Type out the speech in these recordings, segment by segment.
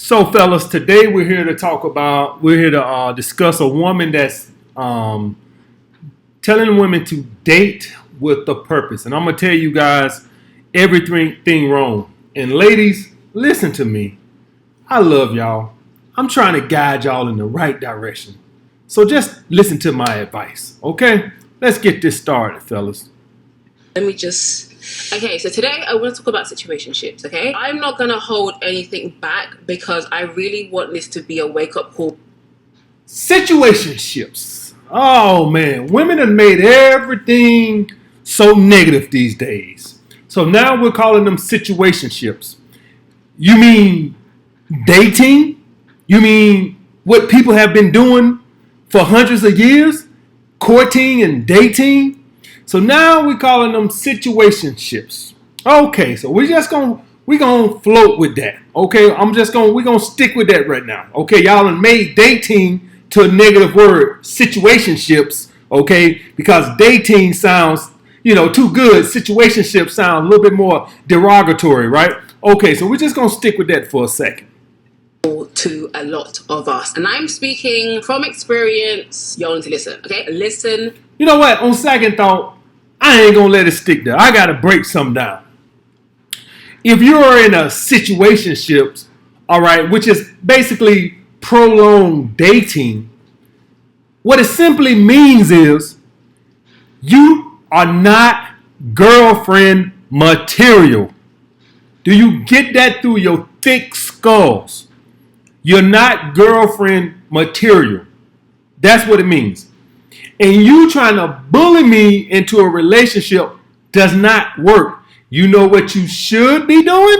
So, fellas, today we're here to discuss a woman that's telling women to date with a purpose. And I'm going to tell you guys everything wrong. And ladies, listen to me. I love y'all. I'm trying to guide y'all in the right direction. So just listen to my advice, okay? Let's get this started, fellas. Okay, so today I want to talk about situationships, okay? I'm not going to hold anything back because I really want this to be a wake-up call. Situationships. Oh, man. Women have made everything so negative these days. So now we're calling them situationships. You mean dating? You mean what people have been doing for hundreds of years? Courting and dating? So now we're calling them situationships. Okay, so we're gonna float with that. Okay, we're gonna stick with that right now. Okay, y'all have made dating to a negative word, situationships. Okay, because dating sounds too good. Situationships sound a little bit more derogatory, right? Okay, so we're just gonna stick with that for a second. To a lot of us, and I'm speaking from experience. Y'all need to listen, okay? Listen. You know what? On second thought, I ain't gonna let it stick there. I gotta break something down. If you're in a situationships, all right, which is basically prolonged dating, what it simply means is you are not girlfriend material. Do you get that through your thick skulls? You're not girlfriend material. That's what it means. And you trying to bully me into a relationship does not work. You know what you should be doing?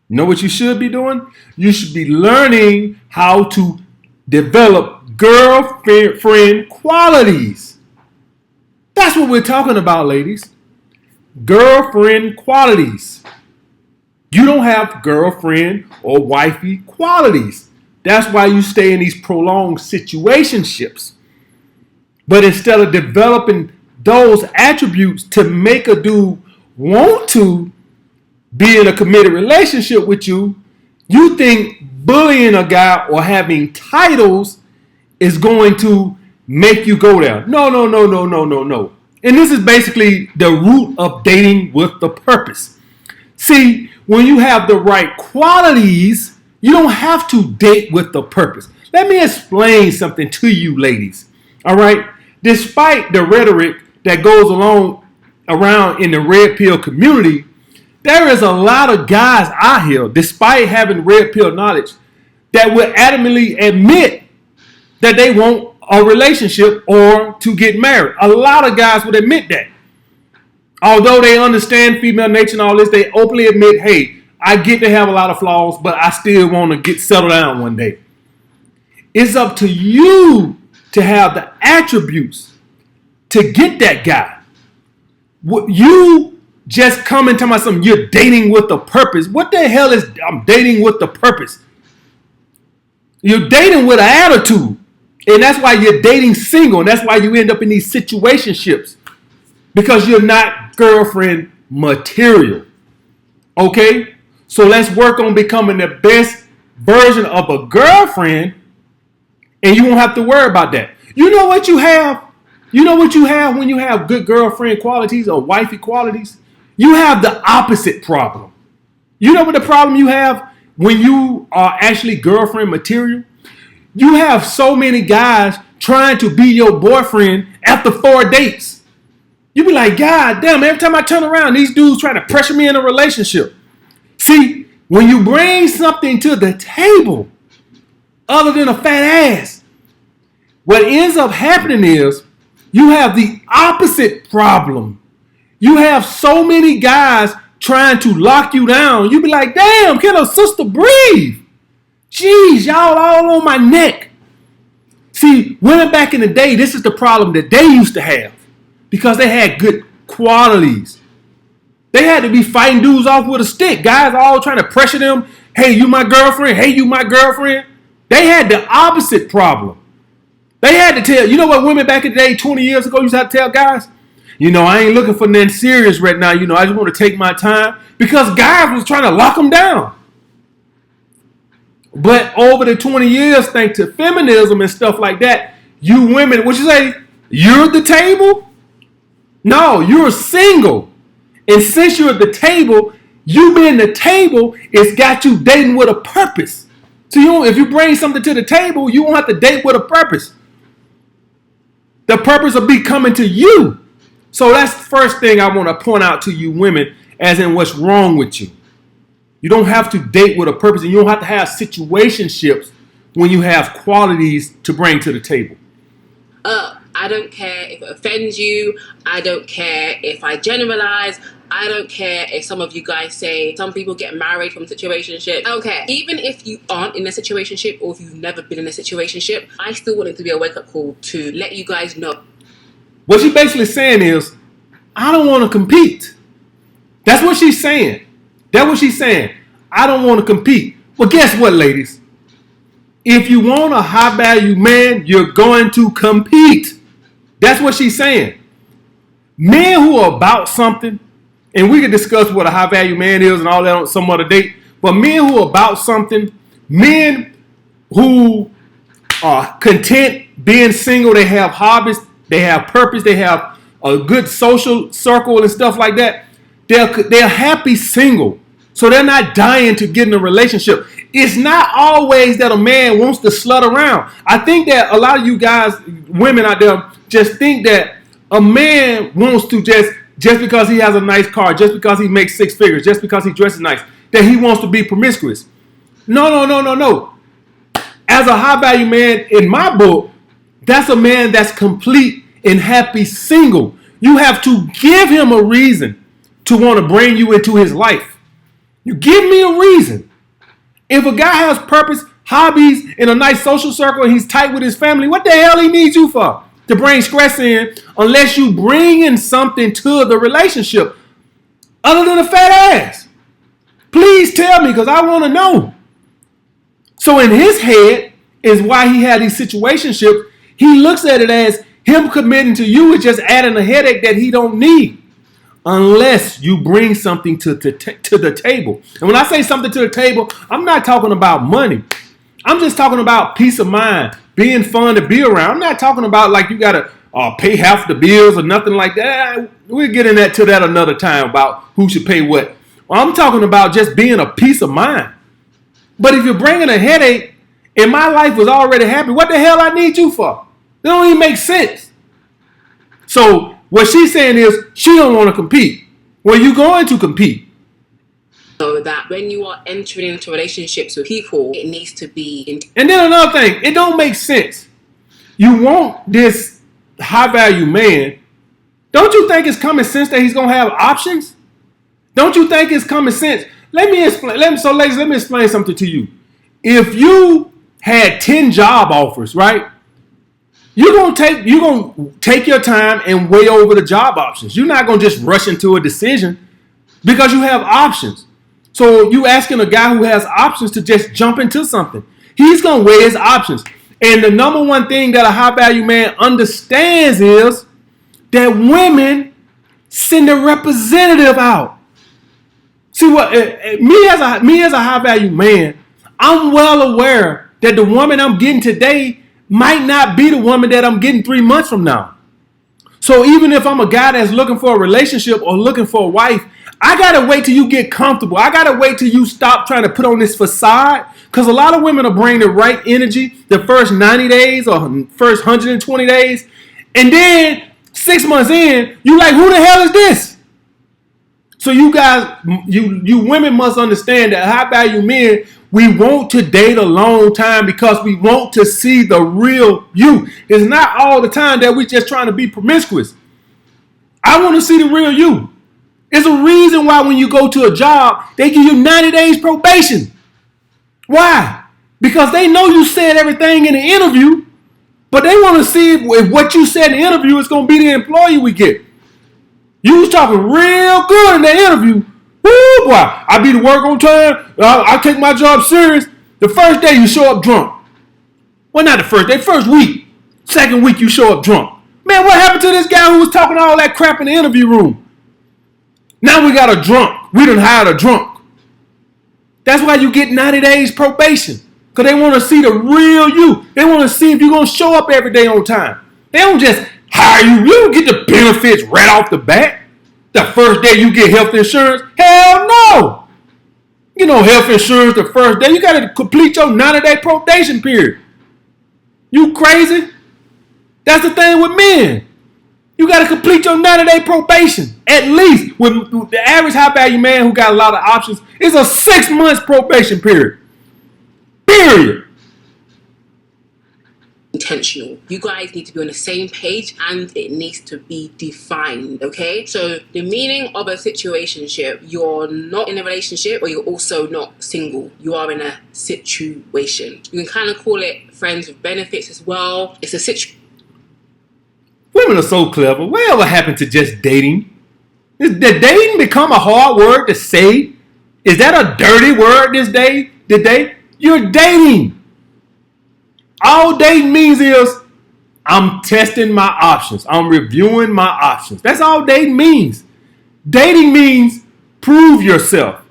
You know what you should be doing? You should be learning how to develop girlfriend qualities. That's what we're talking about, ladies. Girlfriend qualities. You don't have girlfriend or wifey qualities. That's why you stay in these prolonged situationships. But instead of developing those attributes to make a dude want to be in a committed relationship with you, you think bullying a guy or having titles is going to make you go there. No. And this is basically the root of dating with the purpose. See, when you have the right qualities, you don't have to date with the purpose. Let me explain something to you, ladies. All right? Despite the rhetoric that goes around in the red pill community, there is a lot of guys out here, despite having red pill knowledge, that will adamantly admit that they want a relationship or to get married. A lot of guys would admit that. Although they understand female nature and all this, they openly admit, hey, I get to have a lot of flaws, but I still want to get settled down one day. It's up to you to have the attributes to get that guy. You just come and tell me something, you're dating with a purpose. What the hell is I'm dating with the purpose? You're dating with an attitude. And that's why you're dating single. And that's why you end up in these situationships. Because you're not girlfriend material. Okay? So let's work on becoming the best version of a girlfriend. And you won't have to worry about that. You know what you have? You know what you have when you have good girlfriend qualities or wifey qualities? You have the opposite problem. You know what the problem you have when you are actually girlfriend material? You have so many guys trying to be your boyfriend after 4 dates. You be like, God damn, every time I turn around, these dudes trying to pressure me in a relationship. See, when you bring something to the table other than a fat ass, what ends up happening is you have the opposite problem. You have so many guys trying to lock you down. You be like, damn, can a sister breathe? Jeez, y'all all on my neck. See, women back in the day, this is the problem that they used to have. Because they had good qualities. They had to be fighting dudes off with a stick. Guys all trying to pressure them. Hey, you my girlfriend. Hey, you my girlfriend. They had the opposite problem. They had to tell, you know what women back in the day, 20 years ago, used to have to tell guys? I ain't looking for nothing serious right now. I just want to take my time. Because guys was trying to lock them down. But over the 20 years, thanks to feminism and stuff like that, you women, what you say, you're at the table? No, you're single. And since you're at the table, you being the table, it's got you dating with a purpose. So if you bring something to the table, you won't have to date with a purpose. The purpose will be coming to you. So that's the first thing I want to point out to you women, as in what's wrong with you. You don't have to date with a purpose, and you don't have to have situationships when you have qualities to bring to the table. I don't care if it offends you. I don't care if I generalize. I don't care if some of you guys say some people get married from situationship. I don't care. Even if you aren't in a situationship or if you've never been in a situationship, I still want it to be a wake-up call to let you guys know. What she's basically saying is, I don't want to compete. That's what she's saying. That's what she's saying. I don't want to compete. Well, guess what, ladies? If you want a high-value man, you're going to compete. That's what she's saying. Men who are about something, and we can discuss what a high-value man is and all that on some other date, but men who are about something, men who are content being single, they have hobbies, they have purpose, they have a good social circle and stuff like that, they're happy single. So they're not dying to get in a relationship. It's not always that a man wants to slut around. I think that a lot of you guys, women out there, just think that a man wants to just because he has a nice car, just because he makes six figures, just because he dresses nice, that he wants to be promiscuous. No. As a high value man, in my book, that's a man that's complete and happy single. You have to give him a reason to want to bring you into his life. You give me a reason. If a guy has purpose, hobbies, in a nice social circle, and he's tight with his family, what the hell he needs you for? To bring stress in, unless you bring in something to the relationship other than a fat ass. Please tell me, because I want to know. So in his head is why he had these situationships. He looks at it as him committing to you is just adding a headache that he don't need. Unless you bring something to the table. And when I say something to the table, I'm not talking about money. I'm just talking about peace of mind, being fun to be around. I'm not talking about like you got to pay half the bills or nothing like that. We'll get into that another time about who should pay what. Well, I'm talking about just being a peace of mind. But if you're bringing a headache and my life was already happy, what the hell I need you for? It don't even make sense. So what she's saying is she don't want to compete. Well, you going to compete. So that when you are entering into relationships with people, it needs to be... And then another thing, it don't make sense. You want this high-value man. Don't you think it's common sense that he's going to have options? Don't you think it's common sense? Let me explain. Ladies, let me explain something to you. If you had 10 job offers, right? You're gonna take your time and weigh over the job options. You're not gonna just rush into a decision because you have options. So you asking a guy who has options to just jump into something. He's gonna weigh his options. And the number one thing that a high value man understands is that women send a representative out. See what me as a high value man, I'm well aware that the woman I'm getting today might not be the woman that I'm getting 3 months from now. So even if I'm a guy that's looking for a relationship or looking for a wife, I gotta wait till you get comfortable. I gotta wait till you stop trying to put on this facade. Because a lot of women will bring the right energy the first 90 days or first 120 days. And then 6 months in, you like, who the hell is this? So you guys, you women must understand that high value men, we want to date a long time because we want to see the real you. It's not all the time that we just trying to be promiscuous. I want to see the real you. There's a reason why when you go to a job, they give you 90 days probation. Why? Because they know you said everything in the interview, but they want to see if what you said in the interview is going to be the employee we get. You was talking real good in the interview. Woo, boy, I be to work on time. I take my job serious. The first day you show up drunk. Well, not the first day, first week. Second week you show up drunk. Man, what happened to this guy who was talking all that crap in the interview room? Now we got a drunk. We done hired a drunk. That's why you get 90 days probation. Because they want to see the real you. They want to see if you're going to show up every day on time. They don't just hire you. You don't get the benefits right off the bat. The first day you get health insurance. Hell no. You know, health insurance the first day. You got to complete your 90-day probation period. You crazy? That's the thing with men. You got to complete your 90-day probation. At least with the average high-value man who got a lot of options, it's a 6 months probation period. Period. Intentional. You guys need to be on the same page and it needs to be defined, okay? So the meaning of a situationship, you're not in a relationship or you're also not single. You are in a situation. You can kind of call it friends with benefits as well. It's a situation. Women are so clever. Whatever happened to just dating? Did dating become a hard word to say? Is that a dirty word this day? Today? You're dating. All dating means is I'm testing my options. I'm reviewing my options. That's all dating means. Dating means prove yourself.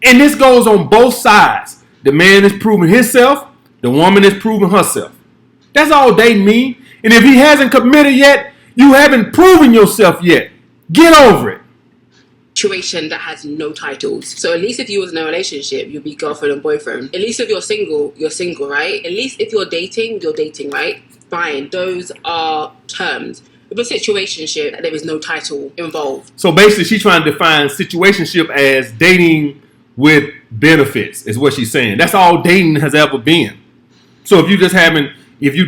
And this goes on both sides. The man is proving himself. The woman is proving herself. That's all dating means. And if he hasn't committed yet, you haven't proven yourself yet. Get over it. Situation that has no titles. So at least if you was in a relationship, you'd be girlfriend and boyfriend. At least if you're single, right? At least if you're dating, right? Fine. Those are terms. With a situationship, there is no title involved. So basically, she's trying to define situationship as dating with benefits, is what she's saying. That's all dating has ever been. So if you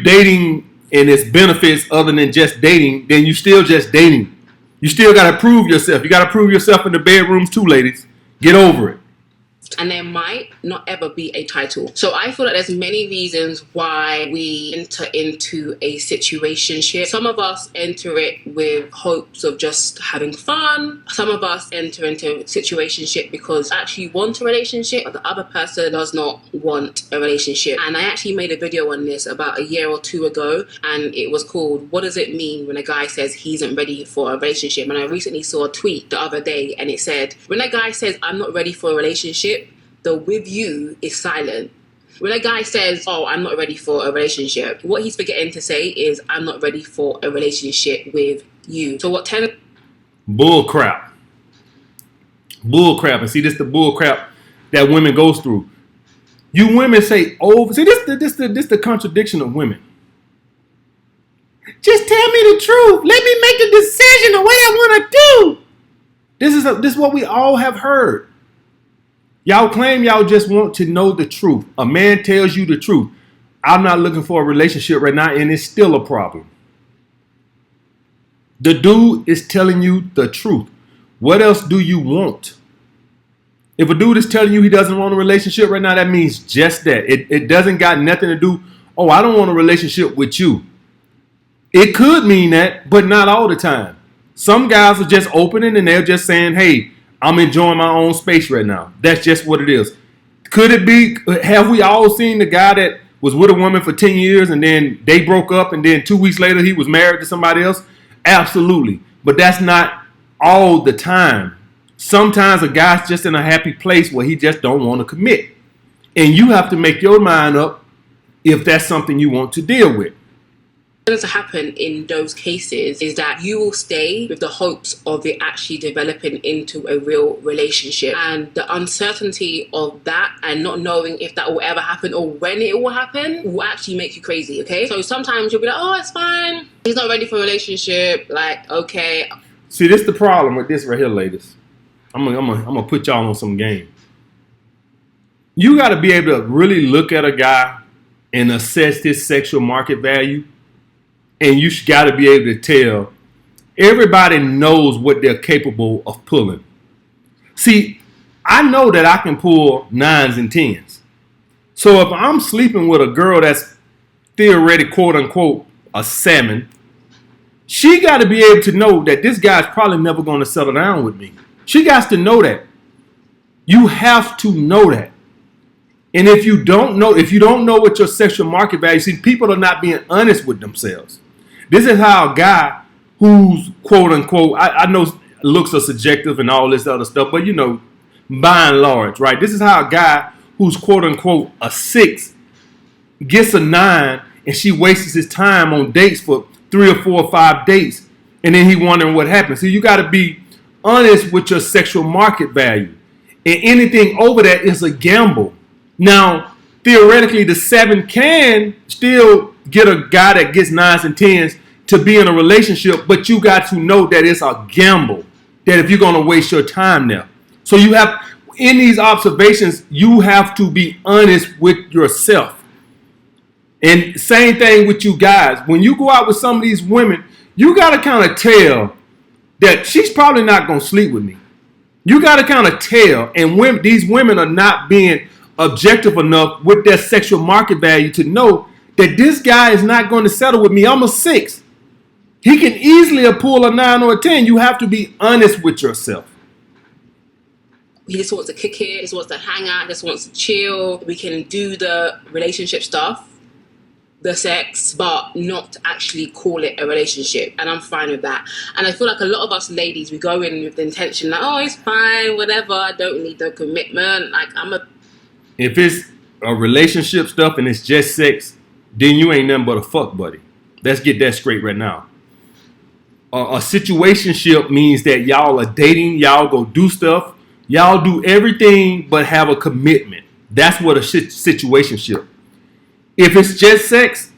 dating and it's benefits other than just dating, then you still just dating. You still got to prove yourself. You got to prove yourself in the bedrooms too, ladies. Get over it. And there might not ever be a title. So I feel like there's many reasons why we enter into a situationship. Some of us enter it with hopes of just having fun. Some of us enter into a situationship because actually want a relationship, but the other person does not want a relationship. And I actually made a video on this about a year or two ago, and it was called, "What does it mean when a guy says he isn't ready for a relationship?" And I recently saw a tweet the other day, and it said, when a guy says, "I'm not ready for a relationship," the "with you" is silent. When a guy says, "Oh, I'm not ready for a relationship," what he's forgetting to say is, "I'm not ready for a relationship with you." So what Bull crap. Bull crap. And see, this the bull crap that women goes through. You women say over. See, this the contradiction of women. Just tell me the truth. Let me make the decision the way I want to do. This is what we all have heard. Y'all claim y'all just want to know the truth. A man tells you the truth. I'm not looking for a relationship right now, and it's still a problem. The dude is telling you the truth. What else do you want? If a dude is telling you he doesn't want a relationship right now, that means just that. It doesn't got nothing to do, "Oh, I don't want a relationship with you." It could mean that, but not all the time. Some guys are just opening and they're just saying, "Hey, I'm enjoying my own space right now." That's just what it is. Could it be, have we all seen the guy that was with a woman for 10 years and then they broke up and then 2 weeks later he was married to somebody else? Absolutely. But that's not all the time. Sometimes a guy's just in a happy place where he just don't want to commit. And you have to make your mind up if that's something you want to deal with. What's going to happen in those cases is that you will stay with the hopes of it actually developing into a real relationship, and the uncertainty of that and not knowing if that will ever happen or when it will happen will actually make you crazy. Okay, so sometimes you'll be like, "Oh, it's fine, he's not ready for a relationship," like, okay. See, this is the problem with this right here, ladies. I'm gonna put y'all on some game. You got to be able to really look at a guy and assess his sexual market value. And you got to be able to tell everybody knows what they're capable of pulling. See, I know that I can pull 9s and 10s. So if I'm sleeping with a girl that's theoretically, quote unquote, a 7, she got to be able to know that this guy's probably never going to settle down with me. She got to know that. You have to know that. And if you don't know what your sexual market value, see, people are not being honest with themselves. This is how a guy who's quote unquote, I know looks are subjective and all this other stuff, but by and large, right? This is how a guy who's quote unquote a 6 gets a 9 and she wastes his time on dates for 3 or 4 or 5 dates, and then he wondering what happened. So you got to be honest with your sexual market value, and anything over that is a gamble. Now, theoretically, the 7 can still get a guy that gets 9s and 10s to be in a relationship, but you got to know that it's a gamble, that if you're going to waste your time there. So you have, in these observations, you have to be honest with yourself. And same thing with you guys. When you go out with some of these women, you got to kind of tell that she's probably not going to sleep with me. You got to kind of tell. And these women are not being objective enough with their sexual market value to know that this guy is not going to settle with me. I'm a 6. He can easily pull a 9 or a 10. You have to be honest with yourself. He just wants to kick it, just wants to hang out, just wants to chill. We can do the relationship stuff, the sex, but not actually call it a relationship. And I'm fine with that. And I feel like a lot of us ladies, we go in with the intention like, oh, it's fine, whatever, I don't need the commitment. Like, If it's a relationship stuff and it's just sex, then you ain't nothing but a fuck buddy. Let's get that straight right now. A situationship means that y'all are dating, y'all go do stuff, y'all do everything but have a commitment. That's what a situationship. If it's just sex,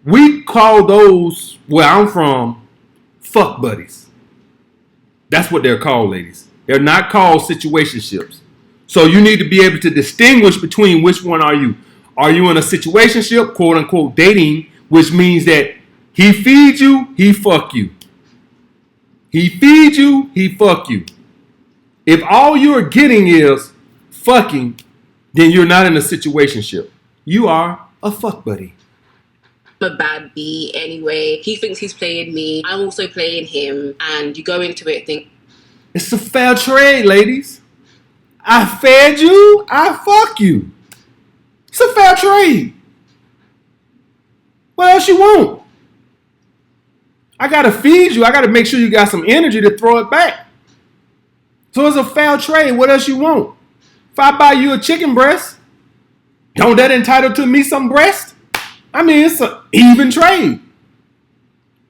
we call those, where I'm from, fuck buddies. That's what they're called, ladies. They're not called situationships. So you need to be able to distinguish between which one are you. Are you in a situationship, quote unquote dating, which means that he feeds you, he fuck you. He feeds you, he fuck you. If all you're getting is fucking, then you're not in a situationship. You are a fuck buddy. I'm a bad bee anyway. He thinks he's playing me. I'm also playing him. And you go into it think, it's a fair trade, ladies. I fed you, I fuck you. It's a fair trade. What else you want? I gotta feed you. I gotta make sure you got some energy to throw it back. So it's a fair trade. What else you want? If I buy you a chicken breast, don't that entitle to me some breast? I mean, it's an even trade.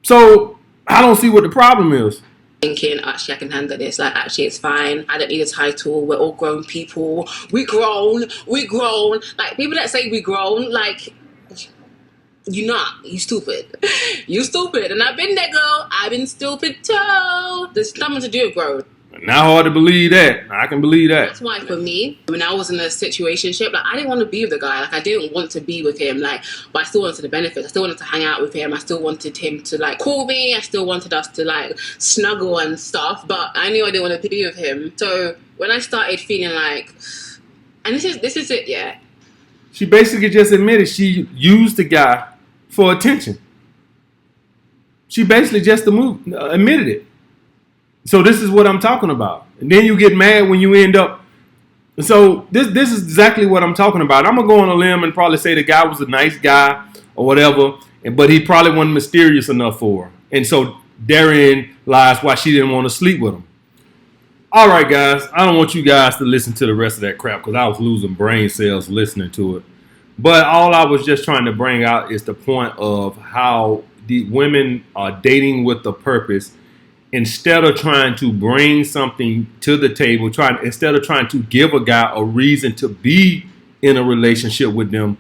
So I don't see what the problem is. Thinking, actually, I can handle this. Like, actually, it's fine. I don't need a title. We're all grown people. We grown. Like, people that say we grown, like, you're not. You stupid. You stupid. And I've been there, girl. I've been stupid too. There's nothing to do with growth. Not hard to believe that. I can believe that. That's why for me, when I was in a situationship, like, I didn't want to be with the guy. Like, I didn't want to be with him. Like, but I still wanted the benefits. I still wanted to hang out with him. I still wanted him to, like, call me. I still wanted us to, like, snuggle and stuff. But I knew I didn't want to be with him. So when I started feeling like, and this is it, yeah. She basically just admitted she used the guy for attention. She basically just admitted it. So this is what I'm talking about. And then you get mad when you end up. So this is exactly what I'm talking about. I'm going to go on a limb and probably say the guy was a nice guy or whatever, but he probably wasn't mysterious enough for her. And so therein lies why she didn't want to sleep with him. All right, guys. I don't want you guys to listen to the rest of that crap because I was losing brain cells listening to it. But all I was just trying to bring out is the point of how the women are dating with a purpose. Instead of trying to bring something to the table, instead of trying to give a guy a reason to be in a relationship with them,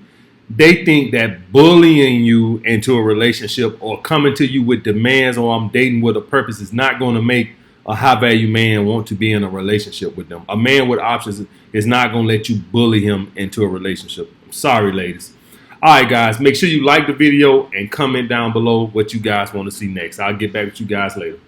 they think that bullying you into a relationship or coming to you with demands or I'm dating with a purpose is not going to make a high value man want to be in a relationship with them. A man with options is not going to let you bully him into a relationship. I'm sorry, ladies. All right, guys, make sure you like the video and comment down below what you guys want to see next. I'll get back with you guys later.